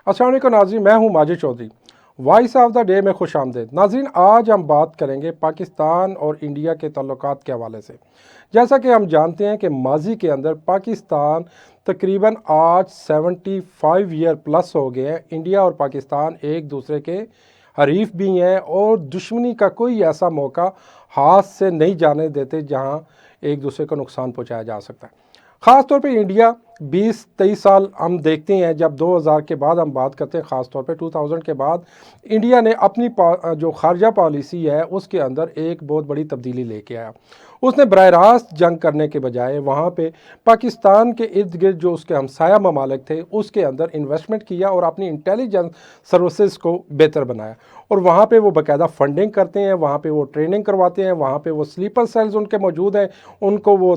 السلام علیکم ناظرین، میں ہوں Majid Chaudhry. Voice of the day میں خوش آمدید ناظرین۔ آج ہم بات کریں گے پاکستان اور انڈیا کے تعلقات کے حوالے سے۔ جیسا کہ ہم جانتے ہیں کہ ماضی کے اندر پاکستان تقریباً آج 75 ایئر پلس ہو گئے ہیں۔ انڈیا اور پاکستان ایک دوسرے کے حریف بھی ہیں اور دشمنی کا کوئی ایسا موقع ہاتھ سے نہیں جانے دیتے جہاں ایک دوسرے کو نقصان پہنچایا جا سکتا ہے۔ خاص طور پہ انڈیا 20-23 سال ہم دیکھتے ہیں، جب 2000 کے بعد ہم بات کرتے ہیں، خاص طور پہ 2000 کے بعد انڈیا نے اپنی جو خارجہ پالیسی ہے اس کے اندر ایک بہت بڑی تبدیلی لے کے آیا۔ اس نے براہ راست جنگ کرنے کے بجائے وہاں پہ پاکستان کے ارد گرد جو اس کے ہمسایہ ممالک تھے اس کے اندر انویسٹمنٹ کیا اور اپنی انٹیلیجنس سروسز کو بہتر بنایا، اور وہاں پہ وہ باقاعدہ فنڈنگ کرتے ہیں، وہاں پہ وہ ٹریننگ کرواتے ہیں، وہاں پہ وہ سلیپر سیلز ان کے موجود ہیں، ان کو وہ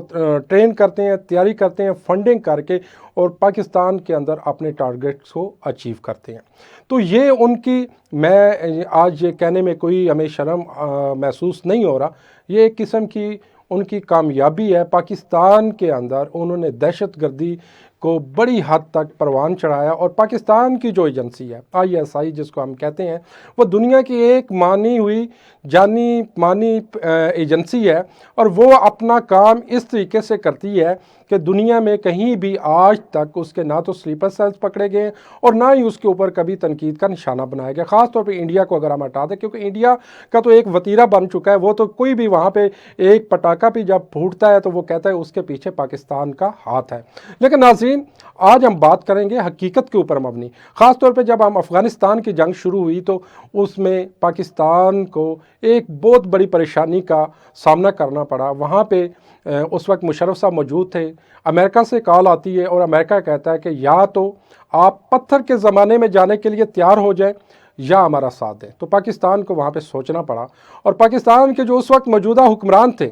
ٹرین کرتے ہیں، تیاری کرتے ہیں، فنڈنگ کر کے اور پاکستان کے اندر اپنے ٹارگیٹس کو اچیو کرتے ہیں۔ تو یہ ان کی، میں آج یہ کہنے میں کوئی ہمیں شرم محسوس نہیں ہو رہا، یہ ایک قسم کی ان کی کامیابی ہے۔ پاکستان کے اندر انہوں نے دہشت گردی کو بڑی حد تک پروان چڑھایا، اور پاکستان کی جو ایجنسی ہے ISI جس کو ہم کہتے ہیں، وہ دنیا کی ایک مانی ہوئی جانی مانی ایجنسی ہے، اور وہ اپنا کام اس طریقے سے کرتی ہے کہ دنیا میں کہیں بھی آج تک اس کے نہ تو سلیپر سیلز پکڑے گئے اور نہ ہی اس کے اوپر کبھی تنقید کا نشانہ بنایا گیا۔ خاص طور پہ انڈیا کو اگر ہم ہٹا دیں، کیونکہ انڈیا کا تو ایک وتیرہ بن چکا ہے، وہ تو کوئی بھی وہاں پہ ایک پٹاخہ بھی جب پھوٹتا ہے تو وہ کہتا ہے اس کے پیچھے پاکستان کا ہاتھ ہے۔ لیکن ناظرین، آج ہم بات کریں گے حقیقت کے اوپر مبنی۔ خاص طور پہ جب ہم افغانستان کی جنگ شروع ہوئی تو اس میں پاکستان کو ایک بہت بڑی پریشانی کا سامنا کرنا پڑا۔ وہاں پہ اس وقت مشرف صاحب موجود تھے، امریکہ سے کال آتی ہے اور امریکہ کہتا ہے کہ یا تو آپ پتھر کے زمانے میں جانے کے لیے تیار ہو جائیں یا ہمارا ساتھ دیں۔ تو پاکستان کو وہاں پہ سوچنا پڑا، اور پاکستان کے جو اس وقت موجودہ حکمران تھے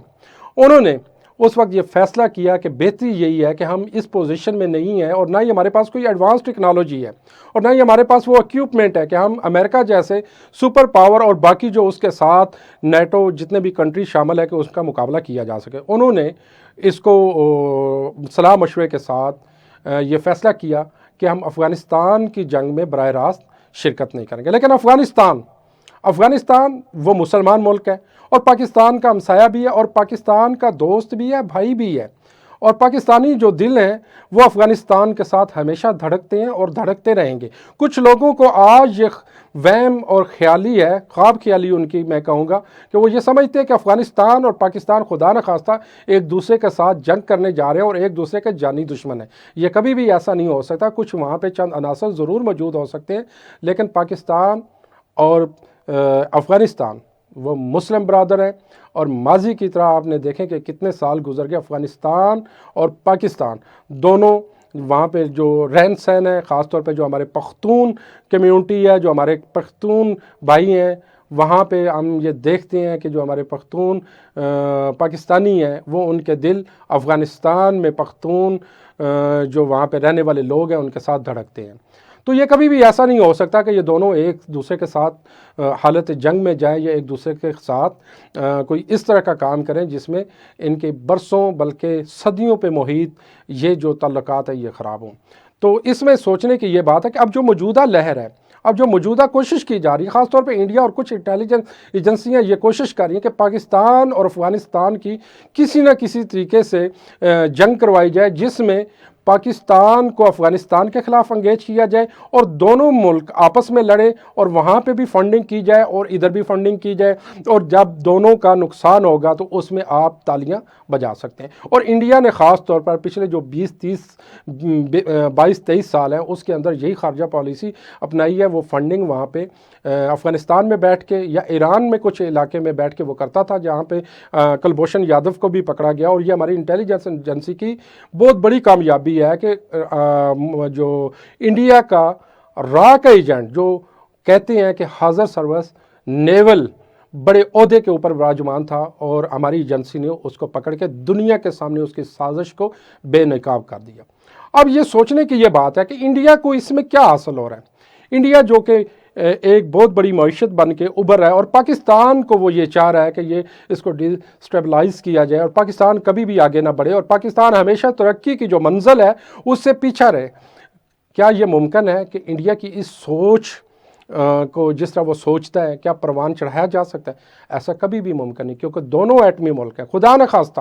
انہوں نے اس وقت یہ فیصلہ کیا کہ بہتری یہی ہے کہ ہم اس پوزیشن میں نہیں ہیں، اور نہ ہی ہمارے پاس کوئی ایڈوانس ٹیکنالوجی ہے، اور نہ ہی ہمارے پاس وہ اکوپمنٹ ہے کہ ہم امریکہ جیسے سپر پاور اور باقی جو اس کے ساتھ نیٹو جتنے بھی کنٹری شامل ہے کہ اس کا مقابلہ کیا جا سکے۔ انہوں نے اس کو صلاح مشورے کے ساتھ یہ فیصلہ کیا کہ ہم افغانستان کی جنگ میں براہ راست شرکت نہیں کریں گے۔ لیکن افغانستان وہ مسلمان ملک ہے، اور پاکستان کا ہمسایہ بھی ہے، اور پاکستان کا دوست بھی ہے، بھائی بھی ہے، اور پاکستانی جو دل ہیں وہ افغانستان کے ساتھ ہمیشہ دھڑکتے ہیں اور دھڑکتے رہیں گے۔ کچھ لوگوں کو آج یہ وہم اور خیالی ہے، خواب خیالی ان کی میں کہوں گا، کہ وہ یہ سمجھتے ہیں کہ افغانستان اور پاکستان خدا نخواستہ ایک دوسرے کے ساتھ جنگ کرنے جا رہے ہیں اور ایک دوسرے کے جانی دشمن ہیں۔ یہ کبھی بھی ایسا نہیں ہو سکتا۔ کچھ وہاں پہ چند عناصر ضرور موجود ہو سکتے ہیں، لیکن پاکستان اور افغانستان وہ مسلم برادر ہیں، اور ماضی کی طرح آپ نے دیکھیں کہ کتنے سال گزر گئے، افغانستان اور پاکستان دونوں وہاں پہ جو رہن سہن ہے، خاص طور پہ جو ہمارے پختون کمیونٹی ہے، جو ہمارے پختون بھائی ہیں، وہاں پہ ہم یہ دیکھتے ہیں کہ جو ہمارے پختون پاکستانی ہیں وہ ان کے دل افغانستان میں پختون جو وہاں پہ رہنے والے لوگ ہیں ان کے ساتھ دھڑکتے ہیں۔ تو یہ کبھی بھی ایسا نہیں ہو سکتا کہ یہ دونوں ایک دوسرے کے ساتھ حالت جنگ میں جائیں یا ایک دوسرے کے ساتھ کوئی اس طرح کا کام کریں جس میں ان کے برسوں بلکہ صدیوں پہ محیط یہ جو تعلقات ہیں یہ خراب ہوں۔ تو اس میں سوچنے کی یہ بات ہے کہ اب جو موجودہ لہر ہے، اب جو موجودہ کوشش کی جا رہی ہے، خاص طور پہ انڈیا اور کچھ انٹیلیجنس ایجنسیاں یہ کوشش کر رہی ہیں کہ پاکستان اور افغانستان کی کسی نہ کسی طریقے سے جنگ کروائی جائے، جس میں پاکستان کو افغانستان کے خلاف انگیج کیا جائے اور دونوں ملک آپس میں لڑے، اور وہاں پہ بھی فنڈنگ کی جائے اور ادھر بھی فنڈنگ کی جائے، اور جب دونوں کا نقصان ہوگا تو اس میں آپ تالیاں بجا سکتے ہیں۔ اور انڈیا نے خاص طور پر پچھلے جو 22-23 سال ہیں اس کے اندر یہی خارجہ پالیسی اپنائی ہے۔ وہ فنڈنگ وہاں پہ افغانستان میں بیٹھ کے یا ایران میں کچھ علاقے میں بیٹھ کے وہ کرتا تھا، جہاں پہ کلبھوشن یادو کو بھی پکڑا گیا، اور یہ ہماری انٹیلیجنس ایجنسی کی بہت بڑی کامیابی ہے کہ جو انڈیا کا را کا ایجنٹ جو کہتے ہیں کہ حاضر سروس نیول بڑے عہدے کے اوپر براجمان تھا، اور ہماری ایجنسی نے اس کو پکڑ کے دنیا کے سامنے اس کی سازش کو بے نقاب کر دیا۔ اب یہ سوچنے کی یہ بات ہے کہ انڈیا کو اس میں کیا حاصل ہو رہا ہے۔ انڈیا جو کہ ایک بہت بڑی معیشت بن کے ابھر رہا ہے، اور پاکستان کو وہ یہ چاہ رہا ہے کہ یہ اس کو ڈی اسٹیبلائز کیا جائے اور پاکستان کبھی بھی آگے نہ بڑھے، اور پاکستان ہمیشہ ترقی کی جو منزل ہے اس سے پیچھا رہے۔ کیا یہ ممکن ہے کہ انڈیا کی اس سوچ کو جس طرح وہ سوچتا ہے کیا پروان چڑھایا جا سکتا ہے؟ ایسا کبھی بھی ممکن نہیں، کیونکہ دونوں ایٹمی ملک ہیں۔ خدا نہ خواستہ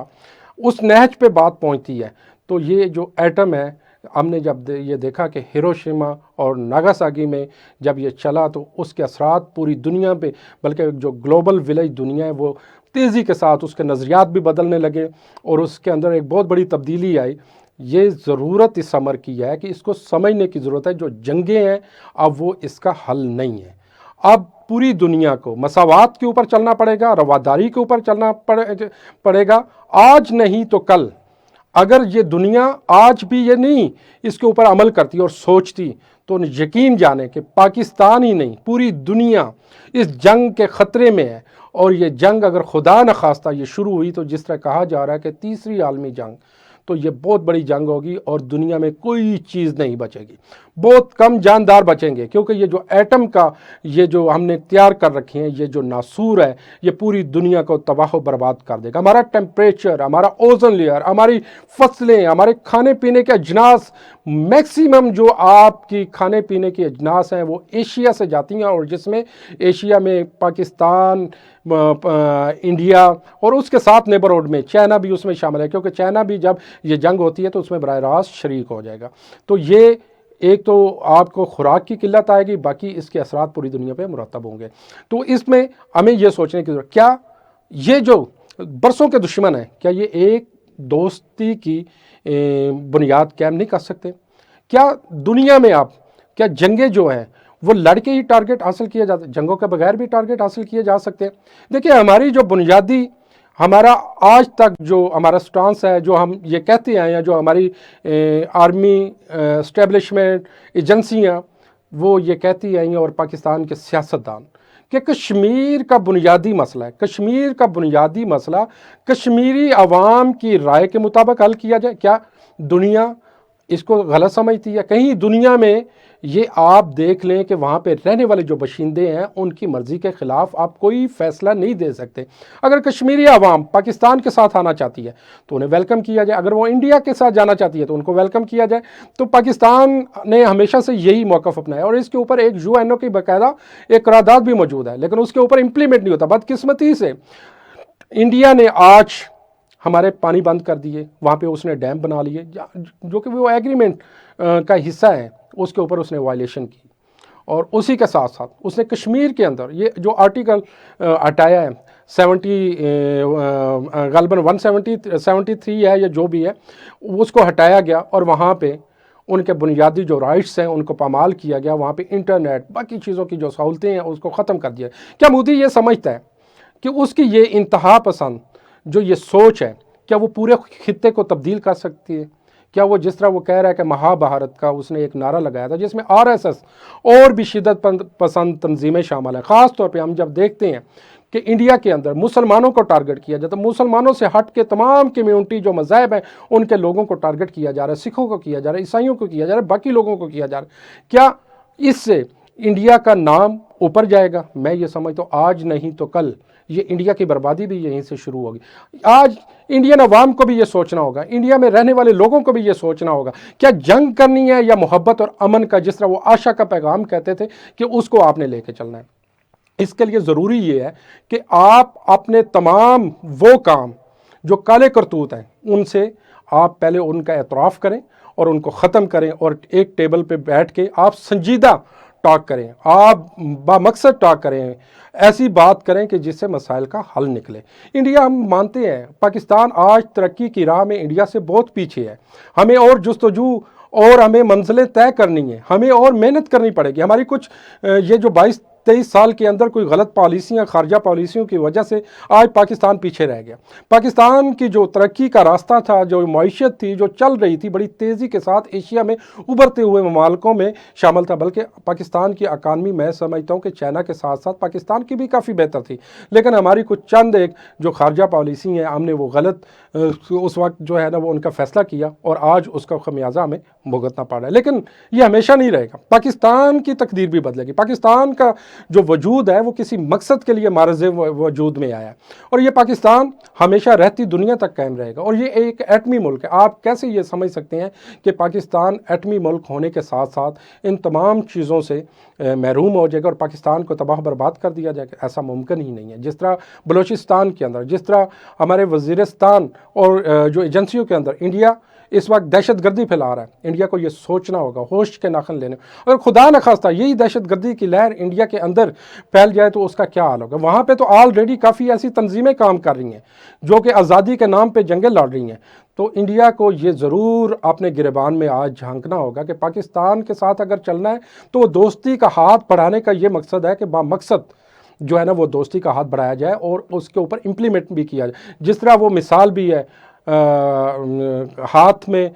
اس نہج پہ بات پہنچتی ہے تو یہ جو ایٹم ہے، ہم نے جب یہ دیکھا کہ ہیروشیما اور ناگاساکی میں جب یہ چلا تو اس کے اثرات پوری دنیا پہ، بلکہ جو گلوبل ولیج دنیا ہے وہ تیزی کے ساتھ اس کے نظریات بھی بدلنے لگے اور اس کے اندر ایک بہت بڑی تبدیلی آئی۔ یہ ضرورت اس امر کی ہے کہ اس کو سمجھنے کی ضرورت ہے، جو جنگیں ہیں اب وہ اس کا حل نہیں ہے۔ اب پوری دنیا کو مساوات کے اوپر چلنا پڑے گا، رواداری کے اوپر چلنا پڑے گا، آج نہیں تو کل۔ اگر یہ دنیا آج بھی یہ نہیں اس کے اوپر عمل کرتی اور سوچتی تو یقین جانے کہ پاکستان ہی نہیں پوری دنیا اس جنگ کے خطرے میں ہے، اور یہ جنگ اگر خدا نہ خواستہ یہ شروع ہوئی تو جس طرح کہا جا رہا ہے کہ تیسری عالمی جنگ، تو یہ بہت بڑی جنگ ہوگی اور دنیا میں کوئی چیز نہیں بچے گی، بہت کم جاندار بچیں گے، کیونکہ یہ جو ایٹم کا یہ جو ہم نے تیار کر رکھے ہیں، یہ جو ناسور ہے یہ پوری دنیا کو تباہ و برباد کر دے گا۔ ہمارا ٹیمپریچر، ہمارا اوزون لیئر، ہماری فصلیں، ہمارے کھانے پینے کے اجناس، میکسیمم جو آپ کی کھانے پینے کی اجناس ہیں وہ ایشیا سے جاتی ہیں، اور جس میں ایشیا میں پاکستان، انڈیا اور اس کے ساتھ نیبرہڈ میں چائنا بھی اس میں شامل ہے، کیونکہ چائنا بھی جب یہ جنگ ہوتی ہے تو اس میں براہ راست شریک ہو جائے گا۔ تو یہ ایک تو آپ کو خوراک کی قلت آئے گی، باقی اس کے اثرات پوری دنیا پہ مرتب ہوں گے۔ تو اس میں ہمیں یہ سوچنے کی ضرورت، کیا یہ جو برسوں کے دشمن ہیں کیا یہ ایک دوستی کی بنیاد قائم نہیں کر سکتے؟ کیا دنیا میں کیا جنگیں جو ہیں وہ لڑ کے ہی ٹارگٹ حاصل کیے جاتے ہیں؟ جنگوں کے بغیر بھی ٹارگٹ حاصل کیے جا سکتے ہیں۔ دیکھیں ہماری جو بنیادی ہمارا آج تک جو ہمارا سٹانس ہے، جو ہم یہ کہتے ہیں یا جو ہماری آرمی اسٹیبلشمنٹ ایجنسیاں وہ یہ کہتی آئی ہیں، اور پاکستان کے سیاستدان، کہ کشمیر کا بنیادی مسئلہ ہے، کشمیر کا بنیادی مسئلہ کشمیری عوام کی رائے کے مطابق حل کیا جائے۔ کیا دنیا اس کو غلط سمجھتی ہے؟ کہیں دنیا میں یہ آپ دیکھ لیں کہ وہاں پہ رہنے والے جو باشندے ہیں ان کی مرضی کے خلاف آپ کوئی فیصلہ نہیں دے سکتے۔ اگر کشمیری عوام پاکستان کے ساتھ آنا چاہتی ہے تو انہیں ویلکم کیا جائے، اگر وہ انڈیا کے ساتھ جانا چاہتی ہے تو ان کو ویلکم کیا جائے۔ تو پاکستان نے ہمیشہ سے یہی موقف اپنایا، اور اس کے اوپر ایک UN کی باقاعدہ ایک قرارداد بھی موجود ہے، لیکن اس کے اوپر امپلیمنٹ نہیں ہوتا۔ بدقسمتی سے انڈیا نے آج ہمارے پانی بند کر دیے، وہاں پہ اس نے ڈیم بنا لیے جو کہ وہ ایگریمنٹ کا حصہ ہے، اس کے اوپر اس نے وائلیشن کی، اور اسی کے ساتھ ساتھ اس نے کشمیر کے اندر یہ جو آرٹیکل ہٹایا ہے 70 غالباً 173 ہے یا جو بھی ہے، اس کو ہٹایا گیا، اور وہاں پہ ان کے بنیادی جو رائٹس ہیں ان کو پامال کیا گیا، وہاں پہ انٹرنیٹ باقی چیزوں کی جو سہولتیں ہیں اس کو ختم کر دیا۔ کیا مودی یہ سمجھتا ہے کہ اس کی یہ انتہا پسند جو یہ سوچ ہے کیا وہ پورے خطے کو تبدیل کر سکتی ہے؟ کیا وہ جس طرح وہ کہہ رہا ہے کہ مہا بھارت کا اس نے ایک نعرہ لگایا تھا جس میں RSS اور بھی شدت پسند تنظیمیں شامل ہیں، خاص طور پہ ہم جب دیکھتے ہیں کہ انڈیا کے اندر مسلمانوں کو ٹارگٹ کیا جاتا ہے، مسلمانوں سے ہٹ کے تمام کمیونٹی جو مذاہب ہیں ان کے لوگوں کو ٹارگٹ کیا جا رہا ہے، سکھوں کو کیا جا رہا ہے، عیسائیوں کو کیا جا رہا ہے، باقی لوگوں کو کیا جا رہا ہے، کیا اس سے انڈیا کا نام اوپر جائے گا؟ میں یہ سمجھتا ہوں آج نہیں تو کل یہ انڈیا کی بربادی بھی یہیں سے شروع ہوگی۔ آج انڈین عوام کو بھی یہ سوچنا ہوگا، انڈیا میں رہنے والے لوگوں کو بھی یہ سوچنا ہوگا، کیا جنگ کرنی ہے یا محبت اور امن کا، جس طرح وہ آشا کا پیغام کہتے تھے، کہ اس کو آپ نے لے کے چلنا ہے۔ اس کے لیے ضروری یہ ہے کہ آپ اپنے تمام وہ کام جو کالے کرتوت ہیں ان سے آپ پہلے ان کا اعتراف کریں اور ان کو ختم کریں، اور ایک ٹیبل پہ بیٹھ کے آپ سنجیدہ ٹاک کریں، آپ بامقصد ٹاک کریں، ایسی بات کریں کہ جس سے مسائل کا حل نکلے۔ انڈیا، ہم مانتے ہیں پاکستان آج ترقی کی راہ میں انڈیا سے بہت پیچھے ہے، ہمیں اور جستجو اور ہمیں منزلیں طے کرنی ہیں، ہمیں اور محنت کرنی پڑے گی۔ ہماری کچھ یہ جو 22-23 سال کے اندر کوئی غلط پالیسیاں، خارجہ پالیسیوں کی وجہ سے آج پاکستان پیچھے رہ گیا۔ پاکستان کی جو ترقی کا راستہ تھا، جو معیشت تھی جو چل رہی تھی بڑی تیزی کے ساتھ، ایشیا میں ابھرتے ہوئے ممالکوں میں شامل تھا، بلکہ پاکستان کی اکانومی میں سمجھتا ہوں کہ چائنا کے ساتھ ساتھ پاکستان کی بھی کافی بہتر تھی، لیکن ہماری کچھ چند ایک جو خارجہ پالیسی ہیں ہم نے وہ غلط اس وقت جو ہے نا وہ ان کا فیصلہ کیا، اور آج اس کا خمیازہ ہمیں بھگتنا پڑ رہا ہے۔ لیکن یہ ہمیشہ نہیں رہے گا، پاکستان کی تقدیر بھی بدلے گی، پاکستان کا جو وجود ہے وہ کسی مقصد کے لیے معرض وجود میں آیا ہے، اور یہ پاکستان ہمیشہ رہتی دنیا تک قائم رہے گا۔ اور یہ ایک ایٹمی ملک ہے۔ آپ کیسے یہ سمجھ سکتے ہیں کہ پاکستان ایٹمی ملک ہونے کے ساتھ ساتھ ان تمام چیزوں سے محروم ہو جائے گا اور پاکستان کو تباہ برباد کر دیا جائے گا؟ ایسا ممکن ہی نہیں ہے۔ جس طرح بلوچستان کے اندر، جس طرح ہمارے وزیرستان اور جو ایجنسیوں کے اندر انڈیا اس وقت دہشت گردی پھیلا رہا ہے، انڈیا کو یہ سوچنا ہوگا، ہوش کے ناخن لینے، اور خدا نخواستہ یہی دہشت گردی کی لہر انڈیا کے اندر پھیل جائے تو اس کا کیا حال ہوگا؟ وہاں پہ تو آلریڈی کافی ایسی تنظیمیں کام کر رہی ہیں جو کہ آزادی کے نام پہ جنگیں لڑ رہی ہیں۔ تو انڈیا کو یہ ضرور اپنے گریبان میں آج جھانکنا ہوگا کہ پاکستان کے ساتھ اگر چلنا ہے تو وہ دوستی کا ہاتھ بڑھانے کا یہ مقصد ہے کہ مقصد جو ہے نا وہ دوستی کا ہاتھ بڑھایا جائے اور اس کے اوپر امپلیمنٹ بھی کیا جائے۔ جس طرح وہ مثال بھی ہے، ہاتھ میں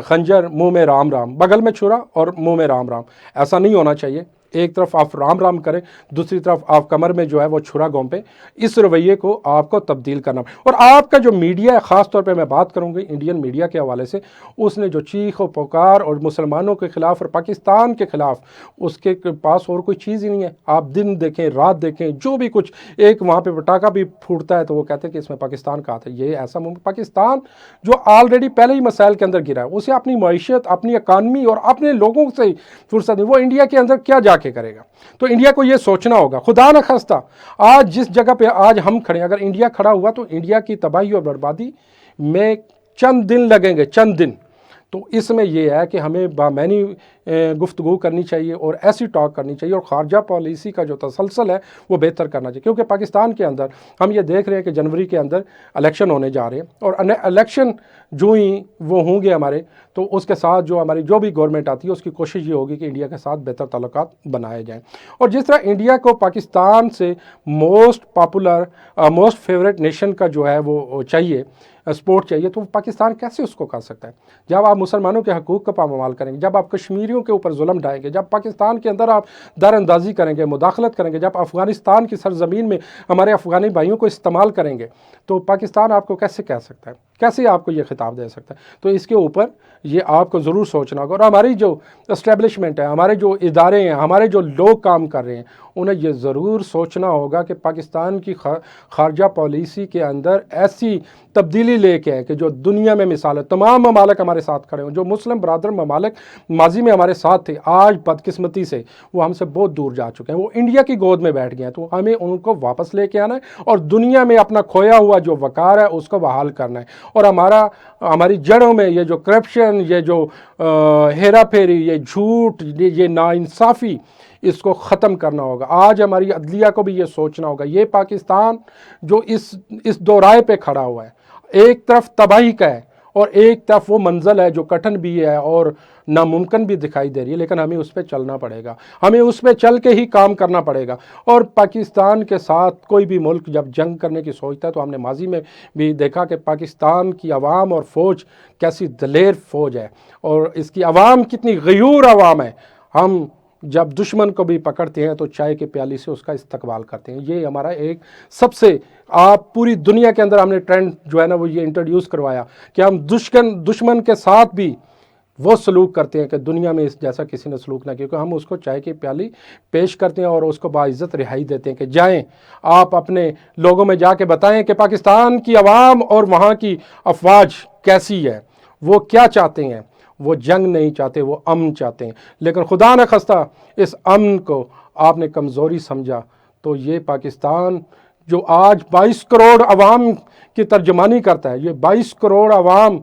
خنجر، منہ میں رام رام، بغل میں چھرا اور منہ میں رام رام، ایسا نہیں ہونا چاہیے۔ ایک طرف آپ رام رام کریں، دوسری طرف آپ کمر میں جو ہے وہ چھرا گھونپیں۔ اس رویے کو آپ کو تبدیل کرنا، اور آپ کا جو میڈیا ہے، خاص طور پہ میں بات کروں گی انڈین میڈیا کے حوالے سے، اس نے جو چیخ و پکار اور مسلمانوں کے خلاف اور پاکستان کے خلاف، اس کے پاس اور کوئی چیز ہی نہیں ہے۔ آپ دن دیکھیں، رات دیکھیں، جو بھی کچھ، ایک وہاں پہ پٹاخہ بھی پھوٹتا ہے تو وہ کہتے ہیں کہ اس میں پاکستان کا ہاتھ ہے۔ یہ ایسا پاکستان جو آلریڈی پہلے ہی مسائل کے اندر گرا ہے، اسے اپنی معیشت، اپنی اکانومی اور اپنے لوگوں سے فرصت نہیں، وہ انڈیا کے اندر کیا جا کے کرے گا؟ تو انڈیا کو یہ سوچنا ہوگا۔ خدا نخواستہ آج جس جگہ پہ آج ہم کھڑے ہیں، اگر انڈیا کھڑا ہوا تو انڈیا کی تباہی اور بربادی میں چند دن لگیں گے، چند دن۔ تو اس میں یہ ہے کہ ہمیں بامعنی گفتگو کرنی چاہیے اور ایسی ٹاک کرنی چاہیے، اور خارجہ پالیسی کا جو تسلسل ہے وہ بہتر کرنا چاہیے، کیونکہ پاکستان کے اندر ہم یہ دیکھ رہے ہیں کہ جنوری کے اندر الیکشن ہونے جا رہے ہیں، اور الیکشن جو ہی وہ ہوں گے ہمارے، تو اس کے ساتھ جو ہماری جو بھی گورنمنٹ آتی ہے اس کی کوشش یہ ہوگی کہ انڈیا کے ساتھ بہتر تعلقات بنائے جائیں۔ اور جس طرح انڈیا کو پاکستان سے most popular, most favourite nation کا جو ہے وہ چاہیے، سپورٹ چاہیے، تو پاکستان کیسے اس کو کر سکتا ہے؟ جب آپ مسلمانوں کے حقوق کا پامال کریں گے، جب آپ کشمیریوں کے اوپر ظلم ڈھائیں گے، جب پاکستان کے اندر آپ دار اندازی کریں گے، مداخلت کریں گے، جب افغانستان کی سرزمین میں ہمارے افغانی بھائیوں کو استعمال کریں گے، تو پاکستان آپ کو کیسے کہہ سکتا ہے؟ کیسے آپ کو یہ خطاب دے سکتا ہے؟ تو اس کے اوپر یہ آپ کو ضرور سوچنا ہوگا، اور ہماری جو اسٹیبلشمنٹ ہے، ہمارے جو ادارے ہیں، ہمارے جو لوگ کام کر رہے ہیں، انہیں یہ ضرور سوچنا ہوگا کہ پاکستان کی خارجہ پالیسی کے اندر ایسی تبدیلی لے کے ہے کہ جو دنیا میں مثال ہے، تمام ممالک ہمارے ساتھ کھڑے ہوں۔ جو مسلم برادر ممالک ماضی میں ہمارے ساتھ تھے، آج بدقسمتی سے وہ ہم سے بہت دور جا چکے ہیں، وہ انڈیا کی گود میں بیٹھ گئے ہیں، تو ہمیں ان کو واپس لے کے آنا ہے اور دنیا میں اپنا کھویا ہوا جو وقار ہے اس کو بحال کرنا ہے، اور ہماری جڑوں میں یہ جو کرپشن، یہ جو ہیرا پھیری، یہ جھوٹ، یہ ناانصافی، اس کو ختم کرنا ہوگا۔ آج ہماری عدلیہ کو بھی یہ سوچنا ہوگا، یہ پاکستان جو اس دورائے پہ کھڑا ہوا ہے، ایک طرف تباہی کا ہے اور ایک طرف وہ منزل ہے جو کٹھن بھی ہے اور ناممکن بھی دکھائی دے رہی ہے، لیکن ہمیں اس پہ چلنا پڑے گا، ہمیں اس پہ چل کے ہی کام کرنا پڑے گا۔ اور پاکستان کے ساتھ کوئی بھی ملک جب جنگ کرنے کی سوچتا ہے تو ہم نے ماضی میں بھی دیکھا کہ پاکستان کی عوام اور فوج کیسی دلیر فوج ہے، اور اس کی عوام کتنی غیور عوام ہے۔ ہم جب دشمن کو بھی پکڑتے ہیں تو چائے کے پیالی سے اس کا استقبال کرتے ہیں۔ یہ ہمارا ایک سب سے، آپ پوری دنیا کے اندر ہم نے ٹرینڈ جو ہے نا وہ یہ انٹروڈیوس کروایا کہ ہم دشمن کے ساتھ بھی وہ سلوک کرتے ہیں کہ دنیا میں اس جیسا کسی نے سلوک نہ کیا، کیونکہ ہم اس کو چائے کی پیالی پیش کرتے ہیں اور اس کو باعزت رہائی دیتے ہیں کہ جائیں آپ اپنے لوگوں میں جا کے بتائیں کہ پاکستان کی عوام اور وہاں کی افواج کیسی ہے، وہ کیا چاہتے ہیں۔ وہ جنگ نہیں چاہتے، وہ امن چاہتے ہیں، لیکن خدا نخواستہ اس امن کو آپ نے کمزوری سمجھا تو یہ پاکستان جو آج 22 کروڑ عوام کی ترجمانی کرتا ہے، یہ 22 کروڑ عوام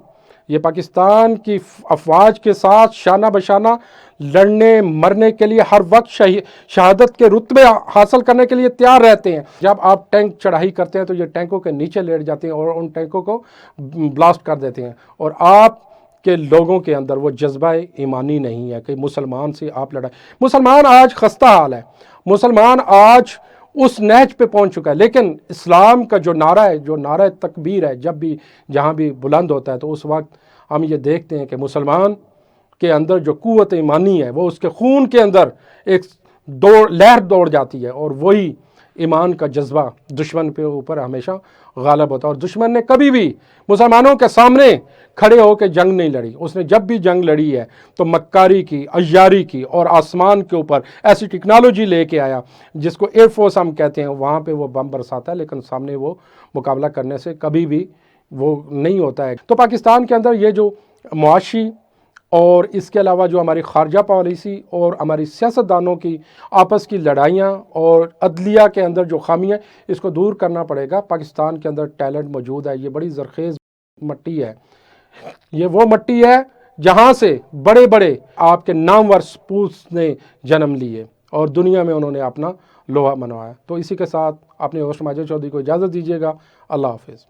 یہ پاکستان کی افواج کے ساتھ شانہ بشانہ لڑنے مرنے کے لیے ہر وقت شہادت کے رتبے حاصل کرنے کے لیے تیار رہتے ہیں۔ جب آپ ٹینک چڑھائی کرتے ہیں تو یہ ٹینکوں کے نیچے لیٹ جاتے ہیں اور ان ٹینکوں کو بلاسٹ کر دیتے ہیں، اور آپ کہ لوگوں کے اندر وہ جذبہ ایمانی نہیں ہے کہ مسلمان سے آپ لڑائیں۔ مسلمان آج خستہ حال ہے، مسلمان آج اس نہج پہ پہنچ چکا ہے، لیکن اسلام کا جو نعرہ ہے، جو نعرہ تکبیر ہے، جب بھی جہاں بھی بلند ہوتا ہے تو اس وقت ہم یہ دیکھتے ہیں کہ مسلمان کے اندر جو قوت ایمانی ہے وہ اس کے خون کے اندر ایک لہر دوڑ جاتی ہے، اور وہی ایمان کا جذبہ دشمن پہ اوپر ہمیشہ غالب ہوتا ہے، اور دشمن نے کبھی بھی مسلمانوں کے سامنے کھڑے ہو کے جنگ نہیں لڑی۔ اس نے جب بھی جنگ لڑی ہے تو مکاری کی، عیاری کی، اور آسمان کے اوپر ایسی ٹیکنالوجی لے کے آیا جس کو ایئر فورس ہم کہتے ہیں، وہاں پہ وہ بم برساتا ہے، لیکن سامنے وہ مقابلہ کرنے سے کبھی بھی وہ نہیں ہوتا ہے۔ تو پاکستان کے اندر یہ جو معاشی اور اس کے علاوہ جو ہماری خارجہ پالیسی اور ہماری سیاستدانوں کی آپس کی لڑائیاں اور عدلیہ کے اندر جو خامیاں، اس کو دور کرنا پڑے گا۔ پاکستان کے اندر ٹیلنٹ موجود ہے، یہ بڑی زرخیز مٹی ہے، یہ وہ مٹی ہے جہاں سے بڑے بڑے آپ کے نامور سپوتس نے جنم لیے اور دنیا میں انہوں نے اپنا لوہا منوایا۔ تو اسی کے ساتھ اپنے ہوسٹ ماجد چودھری کو اجازت دیجیے گا۔ اللہ حافظ۔